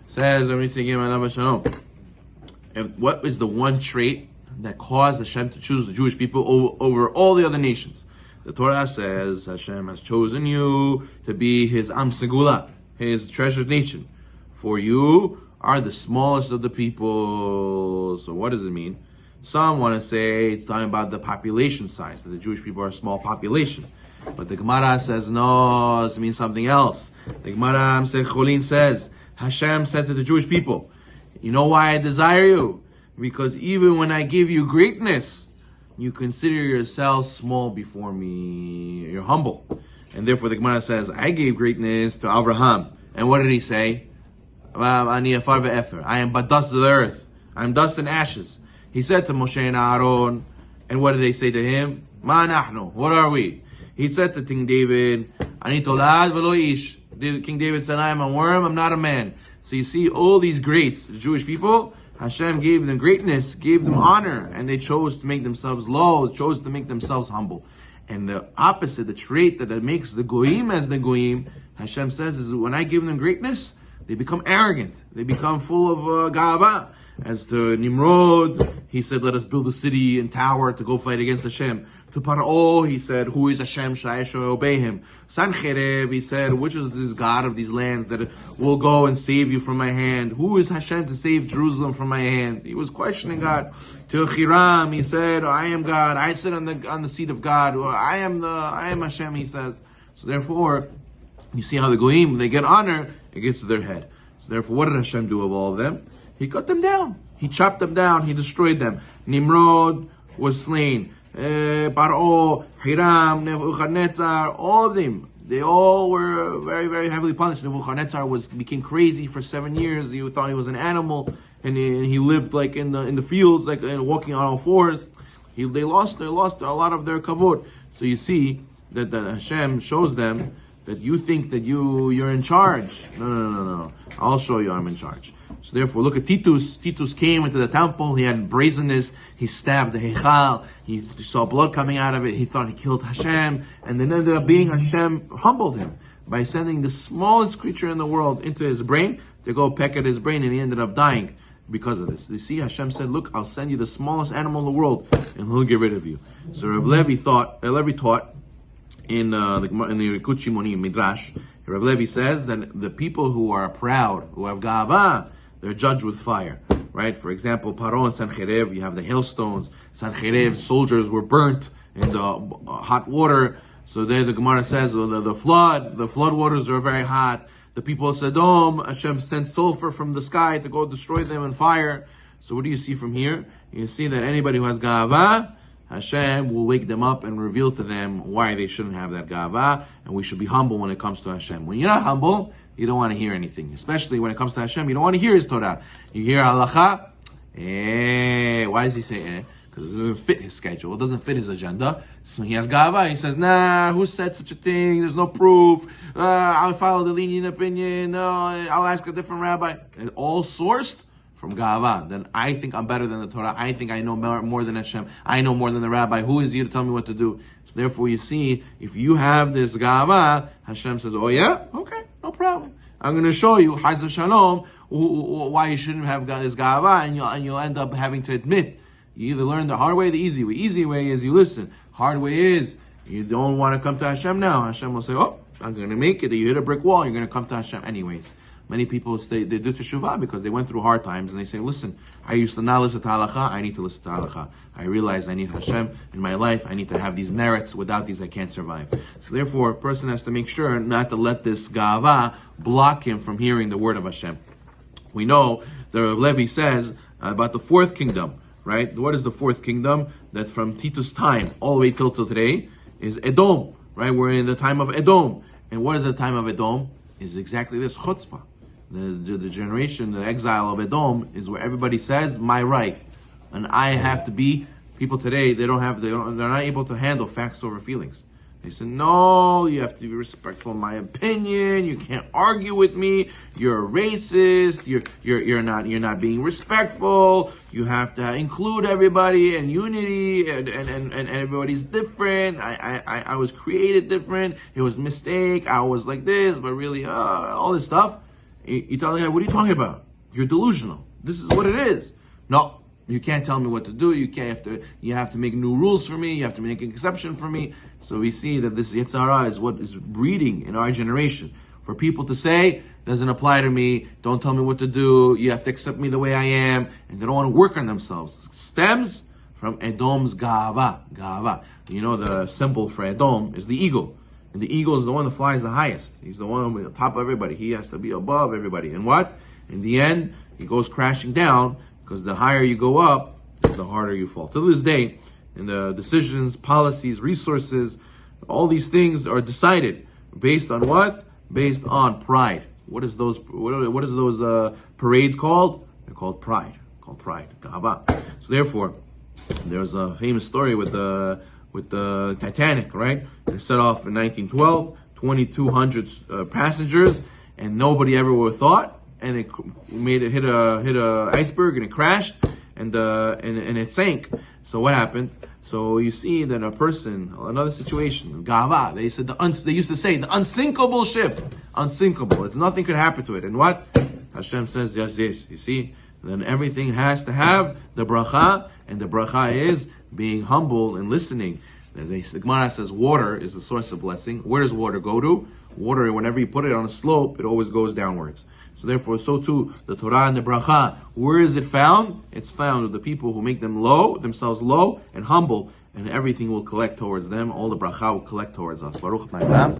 Says, what is the one trait that caused Hashem to choose the Jewish people over all the other nations? The Torah says Hashem has chosen you to be His Am Segula, His treasured nation. For you are the smallest of the people. So what does it mean? Some want to say it's talking about the population size, that the Jewish people are a small population. But the Gemara says, no, this means something else. The Gemara Cholin says, Hashem said to the Jewish people, you know why I desire you? Because even when I give you greatness, you consider yourself small before me. You're humble. And therefore the Gemara says, I gave greatness to Abraham. And what did he say? I am but dust of the earth. I am dust and ashes. He said to Moshe and Aaron, and what did they say to him? Ma nahnu, what are we? He said to King David, Ani tolad v'lo ish. King David said, I am a worm, I'm not a man. So you see, all these greats, the Jewish people, Hashem gave them greatness, gave them honor, and they chose to make themselves low, chose to make themselves humble. And the opposite, the trait that makes the goyim as the goyim, Hashem says, is when I give them greatness, they become arrogant. They become full of ga'ava. As to Nimrod, he said, let us build a city and tower to go fight against Hashem. To Paro, he said, who is Hashem? I shall obey him. Sancherev, he said, which is this God of these lands that will go and save you from my hand? Who is Hashem to save Jerusalem from my hand? He was questioning God. To Hiram, he said, I am God. I sit on the seat of God. I am Hashem, he says. So therefore, you see how the Goyim, when they get honor, it gets to their head. So therefore, what did Hashem do of all of them? He cut them down. He chopped them down. He destroyed them. Nimrod was slain. Paro, Hiram, Nebuchadnezzar, all of them. They all were very, very heavily punished. Nebuchadnezzar became crazy for 7 years. He thought he was an animal, and he lived like in the fields, like walking on all fours. They lost a lot of their kavod. So you see that Hashem shows them that you think that you're in charge. No. I'll show you I'm in charge. So therefore, look at Titus. Titus came into the temple. He had brazenness. He stabbed the Heichal. He saw blood coming out of it. He thought he killed Hashem. And then ended up being Hashem humbled him by sending the smallest creature in the world into his brain to go peck at his brain, and he ended up dying because of this. You see, Hashem said, look, I'll send you the smallest animal in the world, and he'll get rid of you. So Rav Levi taught in the Rikut Shimoni Midrash, Rav Levi says that the people who are proud, who have ga'ava, they're judged with fire, right? For example, Paro and Sancherev, you have the hailstones. Sancherev's soldiers were burnt in the hot water. So there the Gemara says the flood waters are very hot. The people of Sodom, Hashem sent sulfur from the sky to go destroy them in fire. So what do you see from here? You see that anybody who has ga'ava, Hashem will wake them up and reveal to them why they shouldn't have that ga'ava, and we should be humble when it comes to Hashem. When you're not humble, you don't want to hear anything. Especially when it comes to Hashem, you don't want to hear His Torah. You hear halacha, why does He say Because it doesn't fit His schedule, it doesn't fit His agenda. So He has ga'ava, He says, nah, who said such a thing? There's no proof. I'll follow the lenient opinion. No, I'll ask a different rabbi. It's all sourced from ga'ava. Then I think I'm better than the Torah. I think I know more than Hashem. I know more than the rabbi. Who is you to tell me what to do? So therefore you see, if you have this ga'ava, Hashem says, oh yeah? Okay, no problem. I'm going to show you, Haz v'Shalom, why you shouldn't have got this ga'ava, and you'll end up having to admit. You either learn the hard way or the easy way. Easy way is you listen. Hard way is you don't want to come to Hashem now. Hashem will say, oh, I'm going to make it. You hit a brick wall, you're going to come to Hashem anyways. Many people they do teshuvah because they went through hard times, and they say, listen, I used to not listen to halacha, I need to listen to halacha. I realize I need Hashem in my life, I need to have these merits, without these I can't survive. So therefore, a person has to make sure not to let this ga'ava block him from hearing the word of Hashem. We know that Rav Levi says about the fourth kingdom, right? What is the fourth kingdom? That from Titus' time all the way till today is Edom, right? We're in the time of Edom. And what is the time of Edom? Is exactly this, chutzpah. The generation, the exile of Edom is where everybody says, my right. And I have to be, people today, they're not able to handle facts over feelings. They say, no, you have to be respectful of my opinion. You can't argue with me. You're a racist. You're not being respectful. You have to include everybody and unity, and everybody's different. I was created different. It was a mistake. I was like this, but really, all this stuff. You tell the guy, what are you talking about? You're delusional. This is what it is. No, you can't tell me what to do. You have to make new rules for me. You have to make an exception for me. So we see that this Yetzer Hara is what is breeding in our generation. For people to say, doesn't apply to me, don't tell me what to do, you have to accept me the way I am, and they don't want to work on themselves. It stems from Edom's Gava. You know, the symbol for Edom is the eagle. And the eagle is the one that flies the highest. He's the one on top of everybody. He has to be above everybody. And what? In the end, he goes crashing down, because the higher you go up, the harder you fall. To this day, in the decisions, policies, resources, all these things are decided based on what? Based on pride. What is those parades called? They're called pride. Called pride. Gava. So therefore, there's a famous story with the Titanic, right? They set off in 1912, 2,200 passengers, and nobody ever would have thought, and it hit a iceberg, and it crashed, and it sank. So what happened? So you see that another situation, Gava, they used to say, the unsinkable ship, unsinkable. It's nothing could happen to it. And what? Hashem says, yes, this. You see? Then everything has to have the bracha, and the bracha is being humble and listening. The Gemara says water is the source of blessing. Where does water go to? Water, whenever you put it on a slope, it always goes downwards. So therefore, so too, the Torah and the bracha, where is it found? It's found with the people who make themselves low and humble, and everything will collect towards them. All the bracha will collect towards us. Baruch Atah.